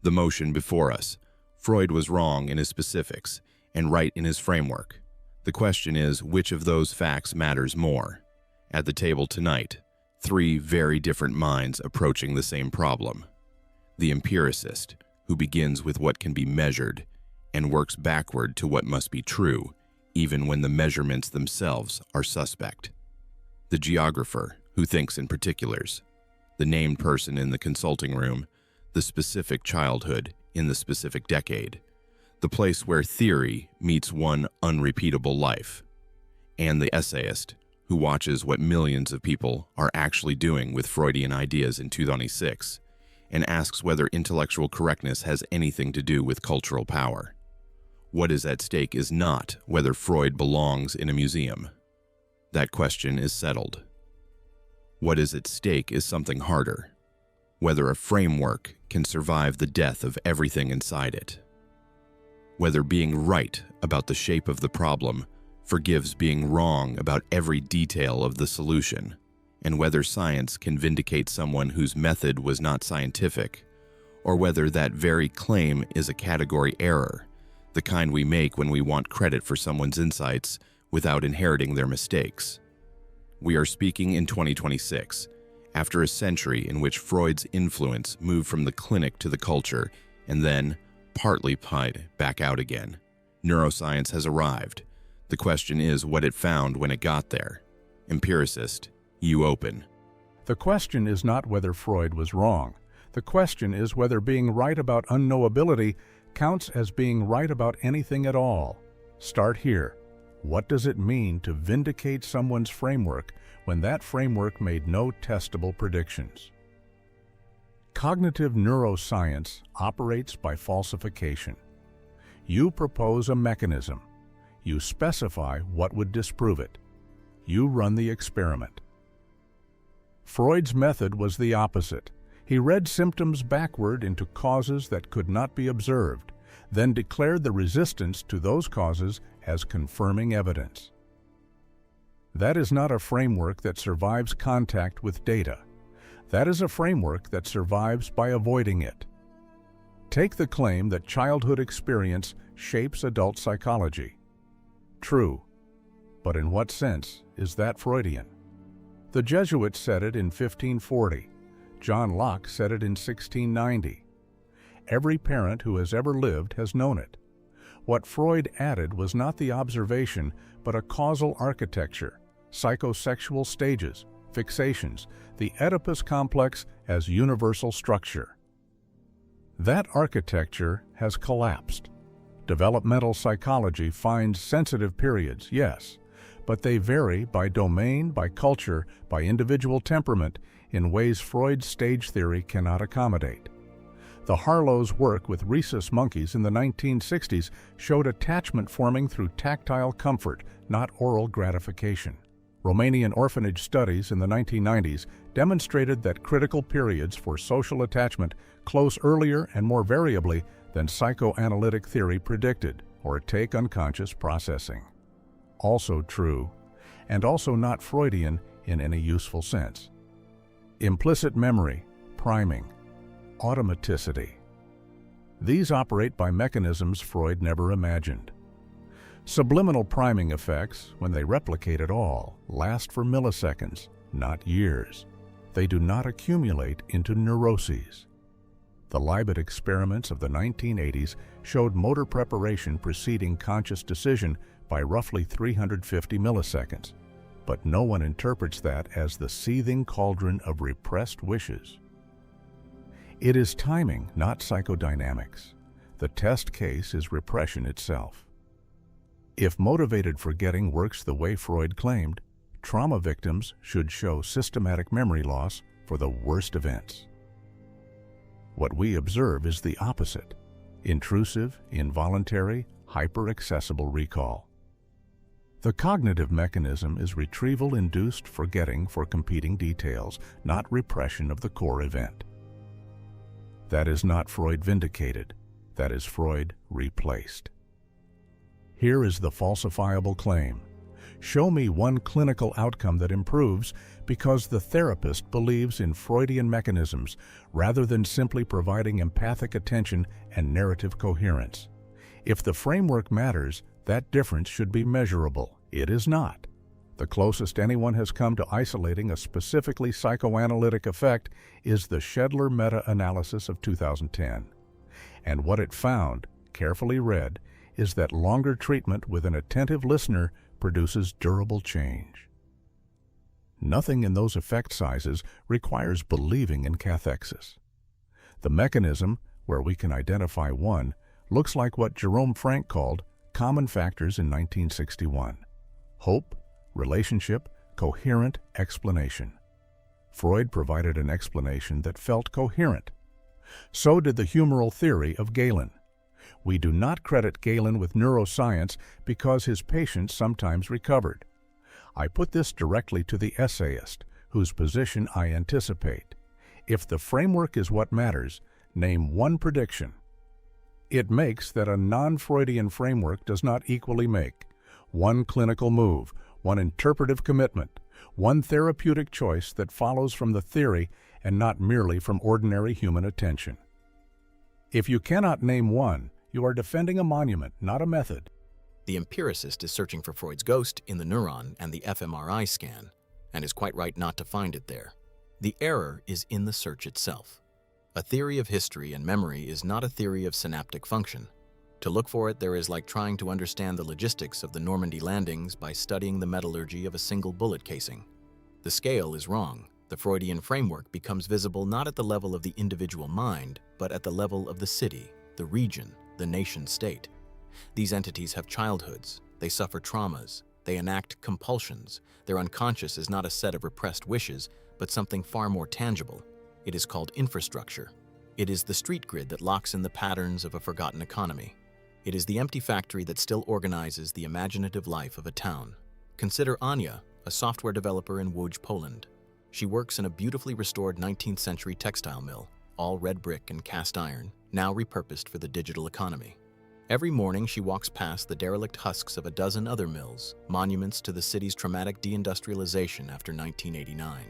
The motion before us. Freud was wrong in his specifics and right in his framework. The question is, which of those facts matters more? At the table tonight, three very different minds approaching the same problem. The empiricist, who begins with what can be measured and works backward to what must be true, even when the measurements themselves are suspect. The geographer, who thinks in particulars. The named person in the consulting room, the specific childhood in the specific decade, the place where theory meets one unrepeatable life. And the essayist, who watches what millions of people are actually doing with Freudian ideas in 2006, and asks whether intellectual correctness has anything to do with cultural power. What is at stake is not whether Freud belongs in a museum. That question is settled. What is at stake is something harder, whether a framework can survive the death of everything inside it. Whether being right about the shape of the problem forgives being wrong about every detail of the solution, and whether science can vindicate someone whose method was not scientific, or whether that very claim is a category error, the kind we make when we want credit for someone's insights without inheriting their mistakes. We are speaking in 2026, after a century in which Freud's influence moved from the clinic to the culture and then, partly pied back out again. Neuroscience has arrived. The question is what it found when it got there. Empiricist, you open. The question is not whether Freud was wrong. The question is whether being right about unknowability counts as being right about anything at all. Start here. What does it mean to vindicate someone's framework when that framework made no testable predictions? Cognitive neuroscience operates by falsification. You propose a mechanism. You specify what would disprove it. You run the experiment. Freud's method was the opposite. He read symptoms backward into causes that could not be observed, then declared the resistance to those causes as confirming evidence. That is not a framework that survives contact with data. That is a framework that survives by avoiding it. Take the claim that childhood experience shapes adult psychology. True, but in what sense is that Freudian? The Jesuits said it in 1540. John Locke said it in 1690. Every parent who has ever lived has known it. What Freud added was not the observation, but a causal architecture, psychosexual stages, fixations, the Oedipus complex as universal structure. That architecture has collapsed. Developmental psychology finds sensitive periods, yes, but they vary by domain, by culture, by individual temperament in ways Freud's stage theory cannot accommodate. The Harlow's work with rhesus monkeys in the 1960s showed attachment forming through tactile comfort, not oral gratification. Romanian orphanage studies in the 1990s demonstrated that critical periods for social attachment close earlier and more variably than psychoanalytic theory predicted, or take unconscious processing. Also true, and also not Freudian in any useful sense. Implicit memory, priming, automaticity. These operate by mechanisms Freud never imagined. Subliminal priming effects, when they replicate at all, last for milliseconds, not years. They do not accumulate into neuroses. The Libet experiments of the 1980s showed motor preparation preceding conscious decision by roughly 350 milliseconds, but no one interprets that as the seething cauldron of repressed wishes. It is timing, not psychodynamics. The test case is repression itself. If motivated forgetting works the way Freud claimed, trauma victims should show systematic memory loss for the worst events. What we observe is the opposite: intrusive, involuntary, hyper-accessible recall. The cognitive mechanism is retrieval-induced forgetting for competing details, not repression of the core event. That is not Freud vindicated. That is Freud replaced. Here is the falsifiable claim. Show me one clinical outcome that improves because the therapist believes in Freudian mechanisms rather than simply providing empathic attention and narrative coherence. If the framework matters, that difference should be measurable. It is not. The closest anyone has come to isolating a specifically psychoanalytic effect is the Shedler meta-analysis of 2010. And what it found, carefully read, is that longer treatment with an attentive listener produces durable change. Nothing in those effect sizes requires believing in cathexis. The mechanism, where we can identify one, looks like what Jerome Frank called common factors in 1961: hope, relationship, coherent explanation. Freud provided an explanation that felt coherent. So did the humoral theory of Galen. We do not credit Galen with neuroscience because his patients sometimes recovered. I put this directly to the essayist, whose position I anticipate. If the framework is what matters, name one prediction. It makes that a non-Freudian framework does not equally make one clinical move, one interpretive commitment, one therapeutic choice that follows from the theory and not merely from ordinary human attention. If you cannot name one, you are defending a monument, not a method. The empiricist is searching for Freud's ghost in the neuron and the fMRI scan, and is quite right not to find it there. The error is in the search itself. A theory of history and memory is not a theory of synaptic function. To look for it, there is like trying to understand the logistics of the Normandy landings by studying the metallurgy of a single bullet casing. The scale is wrong. The Freudian framework becomes visible not at the level of the individual mind, but at the level of the city, the region, the nation-state. These entities have childhoods, they suffer traumas, they enact compulsions. Their unconscious is not a set of repressed wishes, but something far more tangible. It is called infrastructure. It is the street grid that locks in the patterns of a forgotten economy. It is the empty factory that still organizes the imaginative life of a town. Consider Anya, a software developer in Łódź, Poland. She works in a beautifully restored 19th century textile mill, all red brick and cast iron, now repurposed for the digital economy. Every morning she walks past the derelict husks of a dozen other mills, monuments to the city's traumatic deindustrialization after 1989.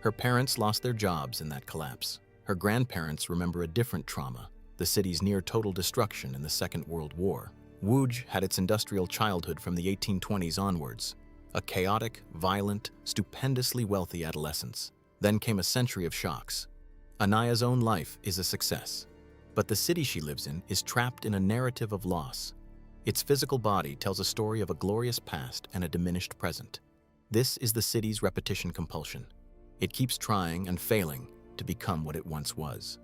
Her parents lost their jobs in that collapse. Her grandparents remember a different trauma, the city's near-total destruction in the Second World War. Łódź had its industrial childhood from the 1820s onwards, a chaotic, violent, stupendously wealthy adolescence. Then came a century of shocks. Anaya's own life is a success, but the city she lives in is trapped in a narrative of loss. Its physical body tells a story of a glorious past and a diminished present. This is the city's repetition compulsion. It keeps trying and failing to become what it once was.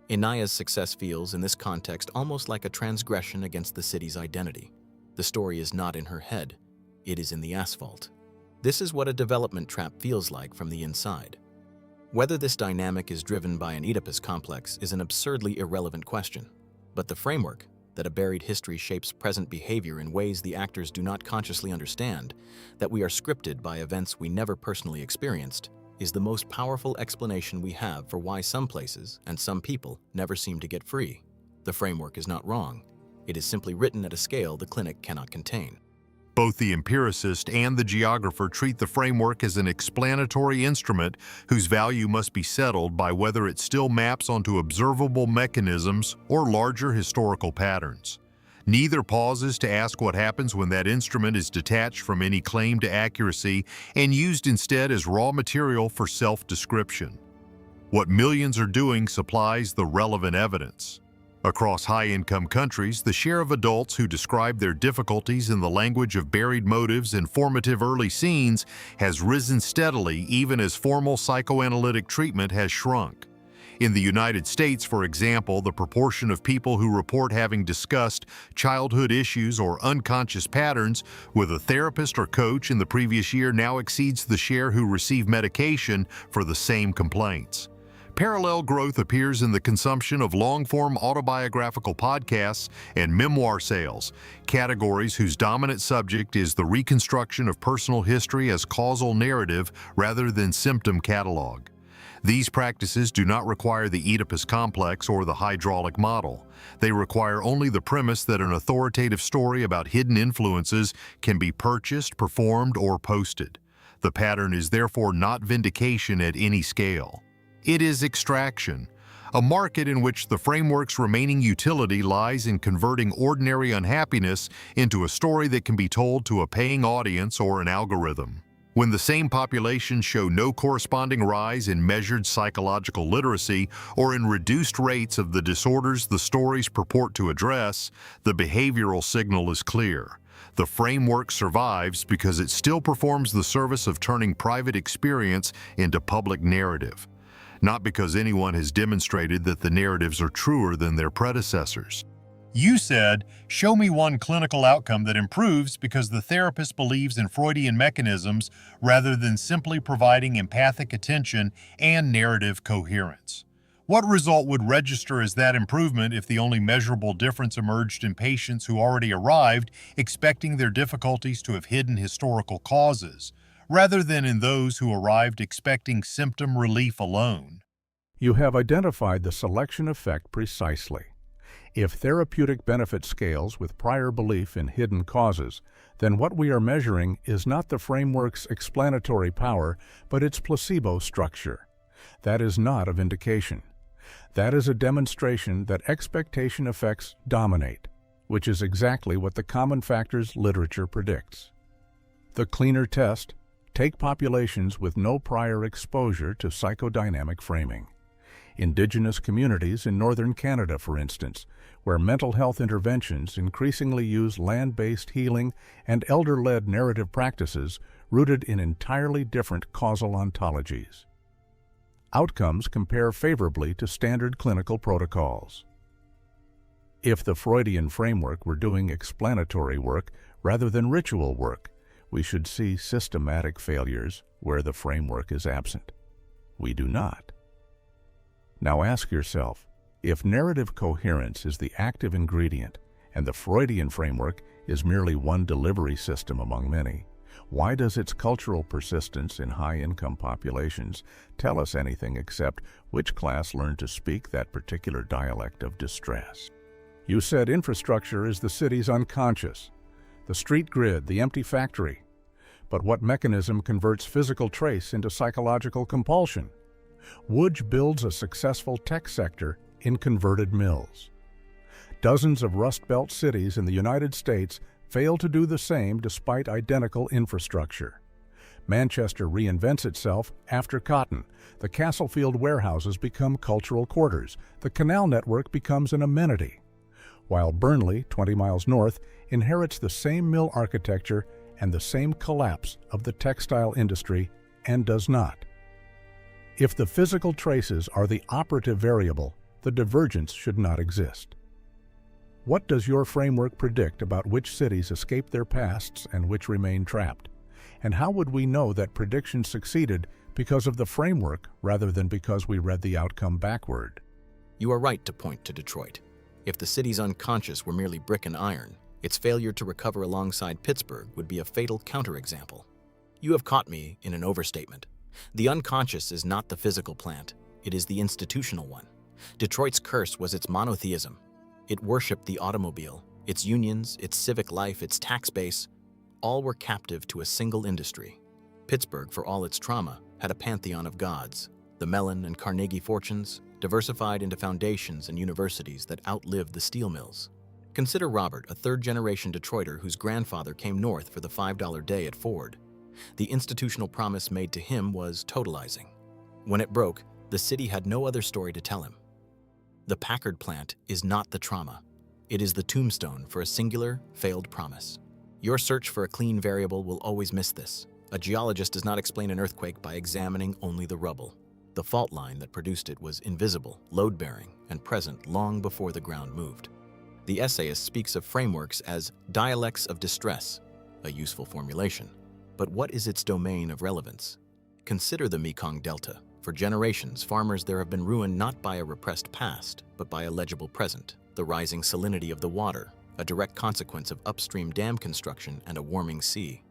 Anaya's success feels, in this context, almost like a transgression against the city's identity. The story is not in her head, it is in the asphalt. This is what a development trap feels like from the inside. Whether this dynamic is driven by an Oedipus complex is an absurdly irrelevant question, but the framework, that a buried history shapes present behavior in ways the actors do not consciously understand, that we are scripted by events we never personally experienced, is the most powerful explanation we have for why some places and some people never seem to get free. The framework is not wrong. It is simply written at a scale the clinic cannot contain. Both the empiricist and the geographer treat the framework as an explanatory instrument whose value must be settled by whether it still maps onto observable mechanisms or larger historical patterns. Neither pauses to ask what happens when that instrument is detached from any claim to accuracy and used instead as raw material for self-description. What millions are doing supplies the relevant evidence. Across high-income countries, the share of adults who describe their difficulties in the language of buried motives and formative early scenes has risen steadily even as formal psychoanalytic treatment has shrunk. In the United States, for example, the proportion of people who report having discussed childhood issues or unconscious patterns with a therapist or coach in the previous year now exceeds the share who receive medication for the same complaints. Parallel growth appears in the consumption of long-form autobiographical podcasts and memoir sales, categories whose dominant subject is the reconstruction of personal history as causal narrative rather than symptom catalog. These practices do not require the Oedipus complex or the hydraulic model. They require only the premise that an authoritative story about hidden influences can be purchased, performed, or posted. The pattern is therefore not vindication at any scale. It is extraction, a market in which the framework's remaining utility lies in converting ordinary unhappiness into a story that can be told to a paying audience or an algorithm. When the same populations show no corresponding rise in measured psychological literacy or in reduced rates of the disorders the stories purport to address, the behavioral signal is clear. The framework survives because it still performs the service of turning private experience into public narrative, not because anyone has demonstrated that the narratives are truer than their predecessors. You said, show me one clinical outcome that improves because the therapist believes in Freudian mechanisms rather than simply providing empathic attention and narrative coherence. What result would register as that improvement if the only measurable difference emerged in patients who already arrived expecting their difficulties to have hidden historical causes, rather than in those who arrived expecting symptom relief alone? You have identified the selection effect precisely. If therapeutic benefit scales with prior belief in hidden causes, then what we are measuring is not the framework's explanatory power, but its placebo structure. That is not a vindication. That is a demonstration that expectation effects dominate, which is exactly what the common factors literature predicts. The cleaner test: take populations with no prior exposure to psychodynamic framing. Indigenous communities in northern Canada, for instance, where mental health interventions increasingly use land-based healing and elder-led narrative practices rooted in entirely different causal ontologies. Outcomes compare favorably to standard clinical protocols. If the Freudian framework were doing explanatory work rather than ritual work, we should see systematic failures where the framework is absent. We do not. Now ask yourself, if narrative coherence is the active ingredient and the Freudian framework is merely one delivery system among many, why does its cultural persistence in high-income populations tell us anything except which class learned to speak that particular dialect of distress? You said infrastructure is the city's unconscious, the street grid, the empty factory. But what mechanism converts physical trace into psychological compulsion? Woods builds a successful tech sector in converted mills. Dozens of Rust Belt cities in the United States fail to do the same despite identical infrastructure. Manchester reinvents itself after cotton. The Castlefield warehouses become cultural quarters. The canal network becomes an amenity. While Burnley, 20 miles north, inherits the same mill architecture and the same collapse of the textile industry and does not. If the physical traces are the operative variable, the divergence should not exist. What does your framework predict about which cities escape their pasts and which remain trapped? And how would we know that prediction succeeded because of the framework rather than because we read the outcome backward? You are right to point to Detroit. If the city's unconscious were merely brick and iron, its failure to recover alongside Pittsburgh would be a fatal counterexample. You have caught me in an overstatement. The unconscious is not the physical plant, it is the institutional one. Detroit's curse was its monotheism. It worshipped the automobile, its unions, its civic life, its tax base. All were captive to a single industry. Pittsburgh, for all its trauma, had a pantheon of gods. The Mellon and Carnegie fortunes, diversified into foundations and universities that outlived the steel mills. Consider Robert, a third-generation Detroiter whose grandfather came north for the $5 day at Ford. The institutional promise made to him was totalizing. When it broke, the city had no other story to tell him. The Packard plant is not the trauma. It is the tombstone for a singular, failed promise. Your search for a clean variable will always miss this. A geologist does not explain an earthquake by examining only the rubble. The fault line that produced it was invisible, load-bearing, and present long before the ground moved. The essayist speaks of frameworks as dialects of distress, a useful formulation. But what is its domain of relevance? Consider the Mekong Delta. For generations, farmers there have been ruined not by a repressed past, but by a legible present. The rising salinity of the water, a direct consequence of upstream dam construction and a warming sea.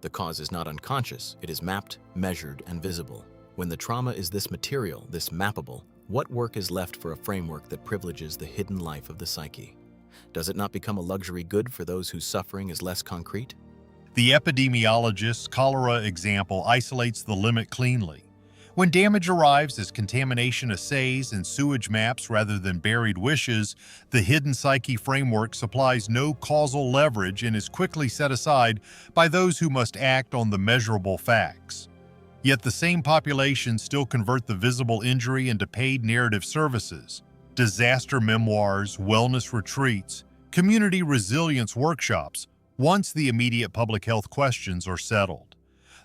The cause is not unconscious, it is mapped, measured, and visible. When the trauma is this material, this mappable, what work is left for a framework that privileges the hidden life of the psyche? Does it not become a luxury good for those whose suffering is less concrete? The epidemiologist's cholera example isolates the limit cleanly. When damage arrives as contamination assays and sewage maps rather than buried wishes, the hidden psyche framework supplies no causal leverage and is quickly set aside by those who must act on the measurable facts. Yet the same population still convert the visible injury into paid narrative services, disaster memoirs, wellness retreats, community resilience workshops, once the immediate public health questions are settled.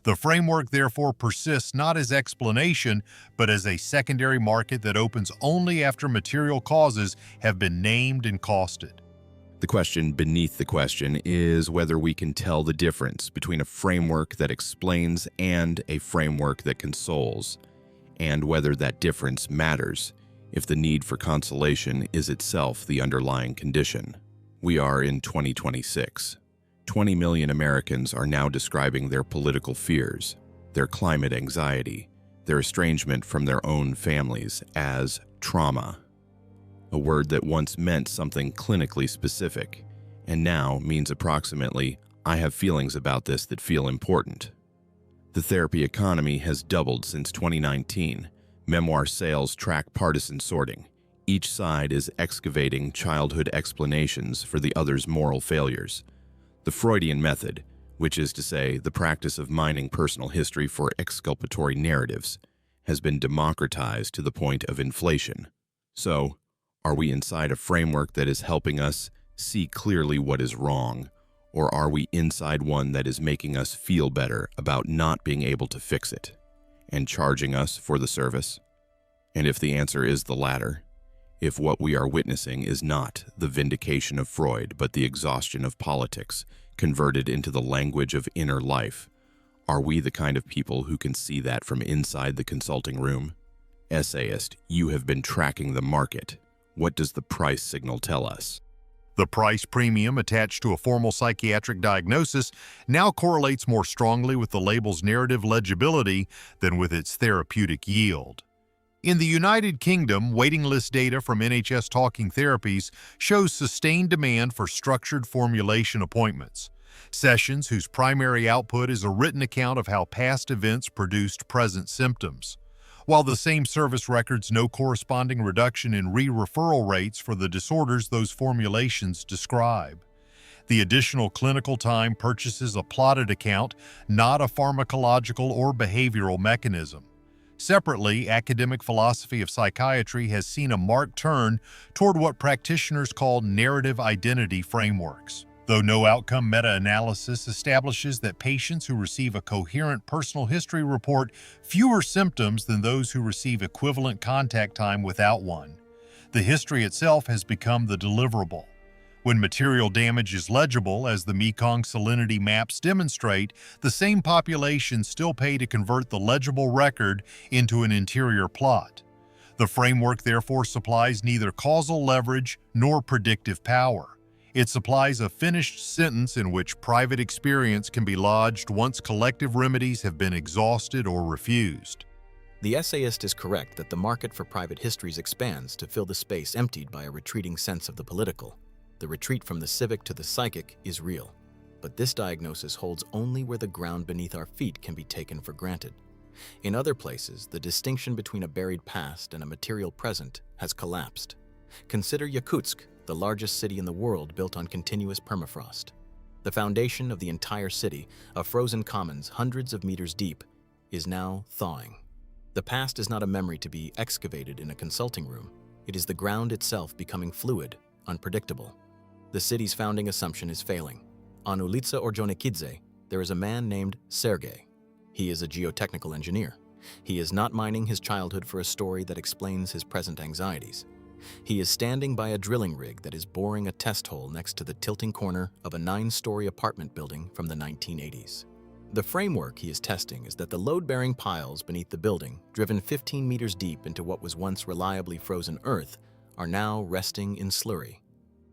The framework therefore persists not as explanation, but as a secondary market that opens only after material causes have been named and costed. The question beneath the question is whether we can tell the difference between a framework that explains and a framework that consoles, and whether that difference matters if the need for consolation is itself the underlying condition. We are in 2026. 20 million Americans are now describing their political fears, their climate anxiety, their estrangement from their own families as trauma, a word that once meant something clinically specific, and now means approximately, I have feelings about this that feel important. The therapy economy has doubled since 2019. Memoir sales track partisan sorting. Each side is excavating childhood explanations for the other's moral failures. The Freudian method, which is to say the practice of mining personal history for exculpatory narratives, has been democratized to the point of inflation. So, are we inside a framework that is helping us see clearly what is wrong, or are we inside one that is making us feel better about not being able to fix it, and charging us for the service? And if the answer is the latter, if what we are witnessing is not the vindication of Freud, but the exhaustion of politics converted into the language of inner life, are we the kind of people who can see that from inside the consulting room? Essayist, you have been tracking the market. What does the price signal tell us? The price premium attached to a formal psychiatric diagnosis now correlates more strongly with the label's narrative legibility than with its therapeutic yield. In the United Kingdom, waiting list data from NHS Talking Therapies shows sustained demand for structured formulation appointments, sessions whose primary output is a written account of how past events produced present symptoms, while the same service records no corresponding reduction in re-referral rates for the disorders those formulations describe. The additional clinical time purchases a plotted account, not a pharmacological or behavioral mechanism. Separately, academic philosophy of psychiatry has seen a marked turn toward what practitioners call narrative identity frameworks. Though no outcome meta-analysis establishes that patients who receive a coherent personal history report fewer symptoms than those who receive equivalent contact time without one, the history itself has become the deliverable. When material damage is legible, as the Mekong salinity maps demonstrate, the same population still pay to convert the legible record into an interior plot. The framework therefore supplies neither causal leverage nor predictive power. It supplies a finished sentence in which private experience can be lodged once collective remedies have been exhausted or refused. The essayist is correct that the market for private histories expands to fill the space emptied by a retreating sense of the political. The retreat from the civic to the psychic is real, but this diagnosis holds only where the ground beneath our feet can be taken for granted. In other places, the distinction between a buried past and a material present has collapsed. Consider Yakutsk, the largest city in the world built on continuous permafrost. The foundation of the entire city, a frozen commons hundreds of meters deep, is now thawing. The past is not a memory to be excavated in a consulting room. It is the ground itself becoming fluid, unpredictable. The city's founding assumption is failing. On Ulica Orjonikidze, there is a man named Sergei. He is a geotechnical engineer. He is not mining his childhood for a story that explains his present anxieties. He is standing by a drilling rig that is boring a test hole next to the tilting corner of a 9-story apartment building from the 1980s. The framework he is testing is that the load-bearing piles beneath the building, driven 15 meters deep into what was once reliably frozen earth, are now resting in slurry.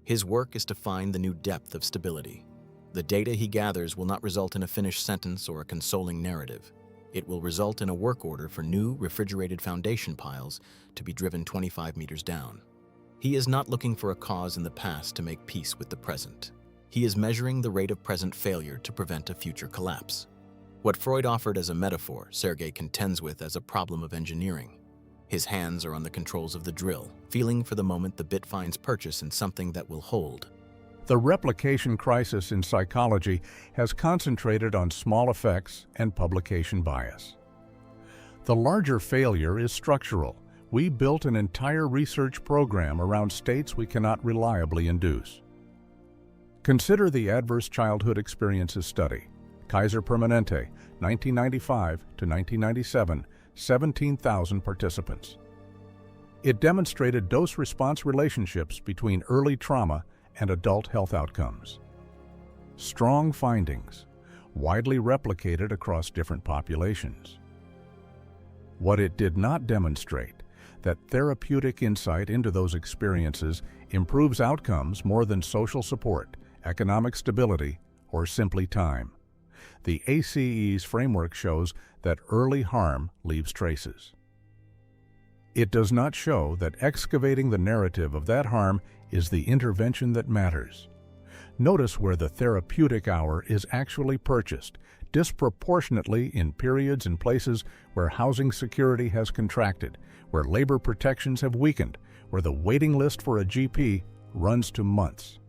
His work is to find the new depth of stability. The data he gathers will not result in a finished sentence or a consoling narrative. It will result in a work order for new refrigerated foundation piles to be driven 25 meters down. He is not looking for a cause in the past to make peace with the present. He is measuring the rate of present failure to prevent a future collapse. What Freud offered as a metaphor, Sergei contends with as a problem of engineering. His hands are on the controls of the drill, feeling for the moment the bit finds purchase in something that will hold. The replication crisis in psychology has concentrated on small effects and publication bias. The larger failure is structural. We built an entire research program around states we cannot reliably induce. Consider the Adverse Childhood Experiences Study. Kaiser Permanente, 1995 to 1997, 17,000 participants. It demonstrated dose-response relationships between early trauma and adult health outcomes. Strong findings, widely replicated across different populations. What it did not demonstrate, that therapeutic insight into those experiences improves outcomes more than social support, economic stability, or simply time. The ACE's framework shows that early harm leaves traces. It does not show that excavating the narrative of that harm is the intervention that matters. Notice where the therapeutic hour is actually purchased, disproportionately in periods and places where housing security has contracted, where labor protections have weakened, where the waiting list for a GP runs to months.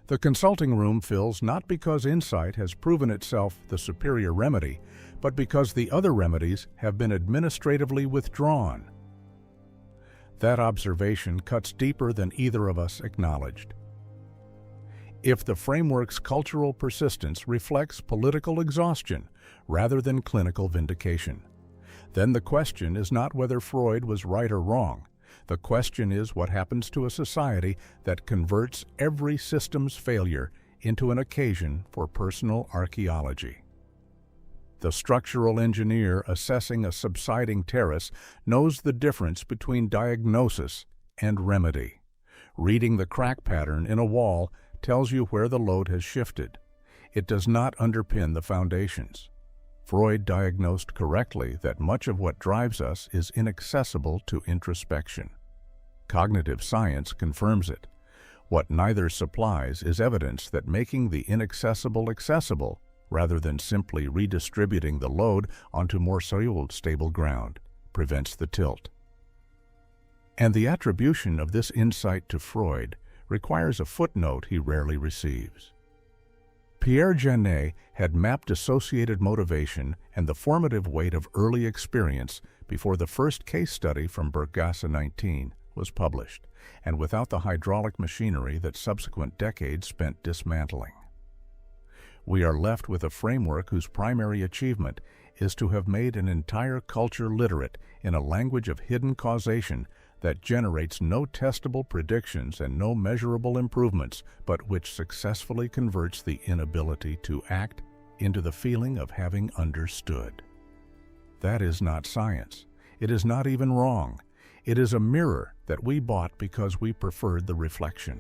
The consulting room fills not because insight has proven itself the superior remedy, but because the other remedies have been administratively withdrawn. That observation cuts deeper than either of us acknowledged. If the framework's cultural persistence reflects political exhaustion rather than clinical vindication, then the question is not whether Freud was right or wrong. The question is what happens to a society that converts every system's failure into an occasion for personal archaeology. The structural engineer assessing a subsiding terrace knows the difference between diagnosis and remedy. Reading the crack pattern in a wall tells you where the load has shifted. It does not underpin the foundations. Freud diagnosed correctly that much of what drives us is inaccessible to introspection. Cognitive science confirms it. What neither supplies is evidence that making the inaccessible accessible, rather than simply redistributing the load onto more stable ground, prevents the tilt. And the attribution of this insight to Freud requires a footnote he rarely receives. Pierre Janet had mapped associated motivation and the formative weight of early experience before the first case study from Bergassa 19 was published, and without the hydraulic machinery that subsequent decades spent dismantling. We are left with a framework whose primary achievement is to have made an entire culture literate in a language of hidden causation that generates no testable predictions and no measurable improvements, but which successfully converts the inability to act into the feeling of having understood. That is not science. It is not even wrong. It is a mirror that we bought because we preferred the reflection.